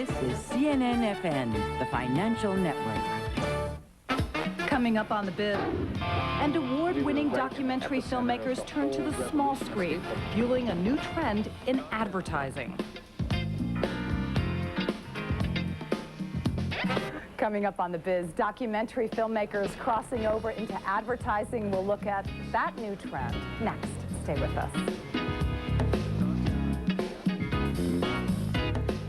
This is CNNfn, the financial network. Coming up on The Biz, and award-winning documentary filmmakers turn to the small screen, fueling a new trend in advertising. Coming up on The Biz, documentary filmmakers crossing over into advertising. We'll look at that new trend next. Stay with us.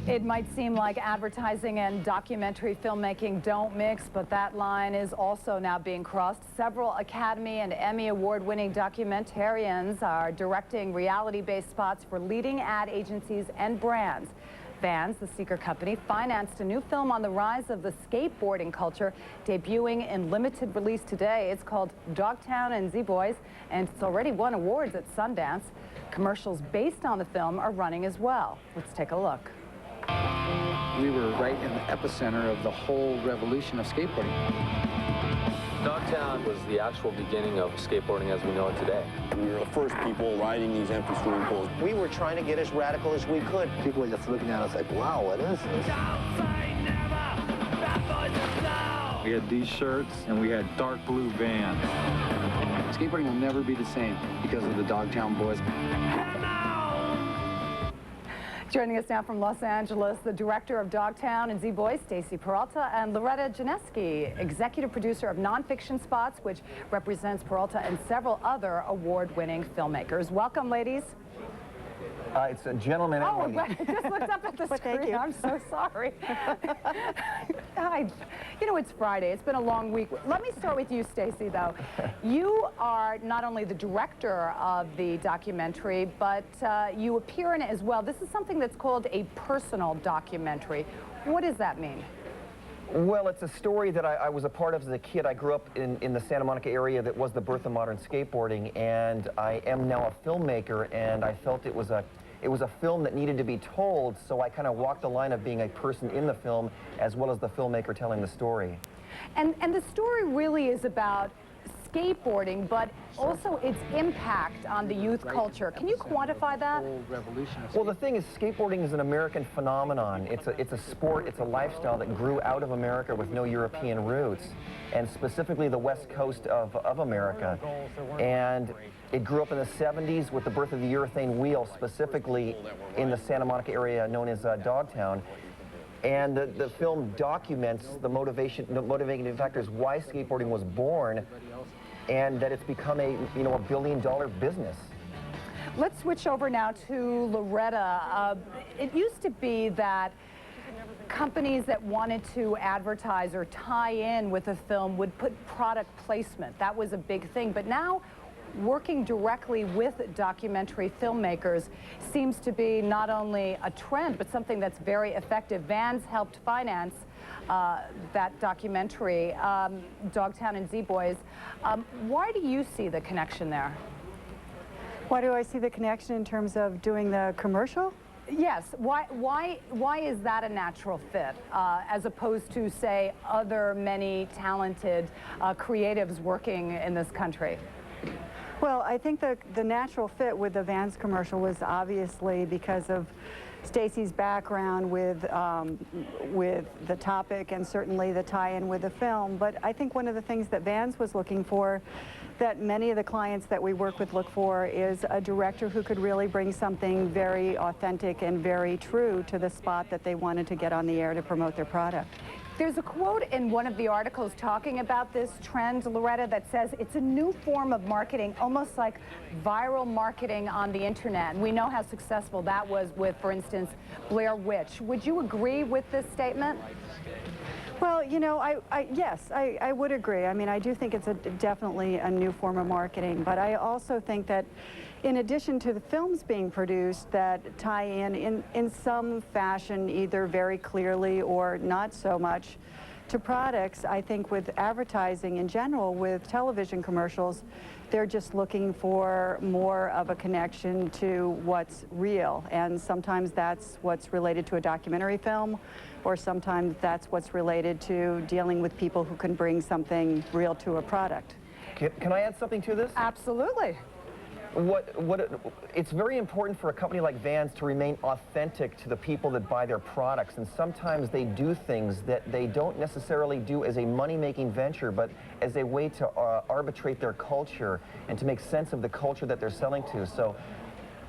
It might seem like advertising and documentary filmmaking don't mix, but that line is also now being crossed. Several Academy and Emmy award-winning documentarians are directing reality-based spots for leading ad agencies and brands. Vans, the sneaker company, financed a new film on the rise of the skateboarding culture, debuting in limited release today. It's called Dogtown and Z-Boys, and it's already won awards at Sundance. Commercials based on the film are running as well. Let's take a look. We were right in the epicenter of the whole revolution of skateboarding. Dogtown was the actual beginning of skateboarding as we know it today. We were the first people riding these empty swimming pools. We were trying to get as radical as we could. People were just looking at us like, wow, what is this? We had these shirts and we had dark blue Vans. Skateboarding will never be the same because of the Dogtown boys. Joining us now from Los Angeles, the director of Dogtown and Z-Boys, Stacy Peralta, and Loretta Janeski, executive producer of Nonfiction Spots, which represents Peralta and several other award-winning filmmakers. Welcome, ladies. It's a gentleman and lady. I just looked up at the screen. Thank you. I'm so sorry. Hi. You know, it's Friday. It's been a long week. Let me start with you, Stacy, though. You are not only the director of the documentary, but you appear in it as well. This is something that's called a personal documentary. What does that mean? Well, it's a story that I was a part of as a kid. I grew up in the Santa Monica area that was the birth of modern skateboarding, and I am now a filmmaker, and I felt it was a film that needed to be told, so I kind of walked the line of being a person in the film as well as the filmmaker telling the story. And the story really is about skateboarding, but also its impact on the youth culture. Can you quantify that? Well, the thing is, skateboarding is an American phenomenon. It's a sport, it's a lifestyle that grew out of America with no European roots, and specifically the west coast of America. And it grew up in the 70s with the birth of the urethane wheel, specifically in the Santa Monica area known as Dogtown. And the film documents the motivating factors why skateboarding was born, and that it's become a billion-dollar business. Let's switch over now to Loretta. It used to be that companies that wanted to advertise or tie in with a film would put product placement. That was a big thing. But now, working directly with documentary filmmakers seems to be not only a trend, but something that's very effective. Vans helped finance that documentary, Dogtown and Z-Boys. Why do you see the connection there? Why do I see the connection in terms of doing the commercial? Yes. Why is that a natural fit, as opposed to, say, other many talented creatives working in this country? Well, I think the natural fit with the Vans commercial was obviously because of Stacy's background with the topic and certainly the tie-in with the film. But I think one of the things that Vans was looking for, that many of the clients that we work with look for, is a director who could really bring something very authentic and very true to the spot that they wanted to get on the air to promote their product. There's a quote in one of the articles talking about this trend, Loretta, that says it's a new form of marketing, almost like viral marketing on the internet. And we know how successful that was with, for instance, Blair Witch. Would you agree with this statement? Well, you know, yes, I would agree. I mean, I do think it's definitely a new form of marketing, but I also think that in addition to the films being produced that tie in some fashion, either very clearly or not so much, to products, I think with advertising in general, with television commercials, they're just looking for more of a connection to what's real. And sometimes that's what's related to a documentary film, or sometimes that's what's related to dealing with people who can bring something real to a product. Can I add something to this? Absolutely. It's very important for a company like Vans to remain authentic to the people that buy their products, and sometimes they do things that they don't necessarily do as a money-making venture, but as a way to arbitrate their culture and to make sense of the culture that they're selling to. So,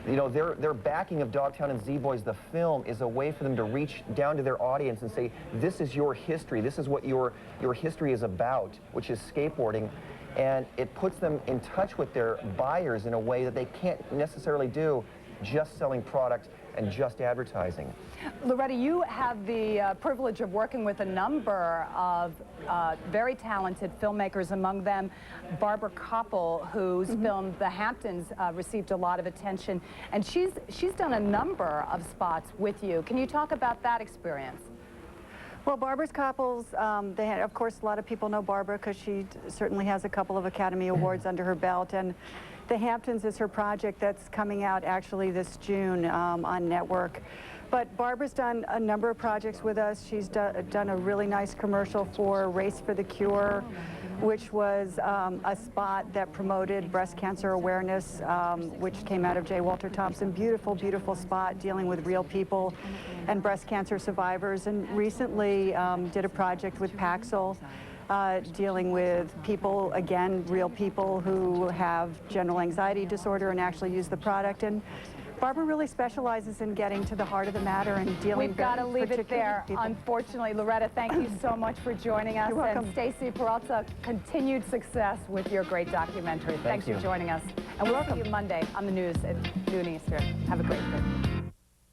you know, their backing of Dogtown and Z-Boys, the film, is a way for them to reach down to their audience and say, this is your history, this is what your history is about, which is skateboarding. And it puts them in touch with their buyers in a way that they can't necessarily do just selling product and just advertising. Loretta, you have the privilege of working with a number of very talented filmmakers, among them Barbara Koppel, whose film The Hamptons received a lot of attention, and she's done a number of spots with you. Can you talk about that experience? Well, Barbara's Koppel's, of course, a lot of people know Barbara because she certainly has a couple of Academy Awards under her belt, and The Hamptons is her project that's coming out actually this June on network. But Barbara's done a number of projects with us. She's done a really nice commercial for Race for the Cure, which was a spot that promoted breast cancer awareness, which came out of J. Walter Thompson. Beautiful, beautiful spot dealing with real people and breast cancer survivors. And recently did a project with Paxil dealing with people, again, real people who have general anxiety disorder and actually use the product. And Barbara really specializes in getting to the heart of the matter and dealing. We've got to leave it there. People. Unfortunately, Loretta, thank you so much for joining us. You're welcome. And Stacey Peralta, continued success with your great documentary. Thanks for joining us. And we'll see you Monday on the news at noon Eastern. Have a great day.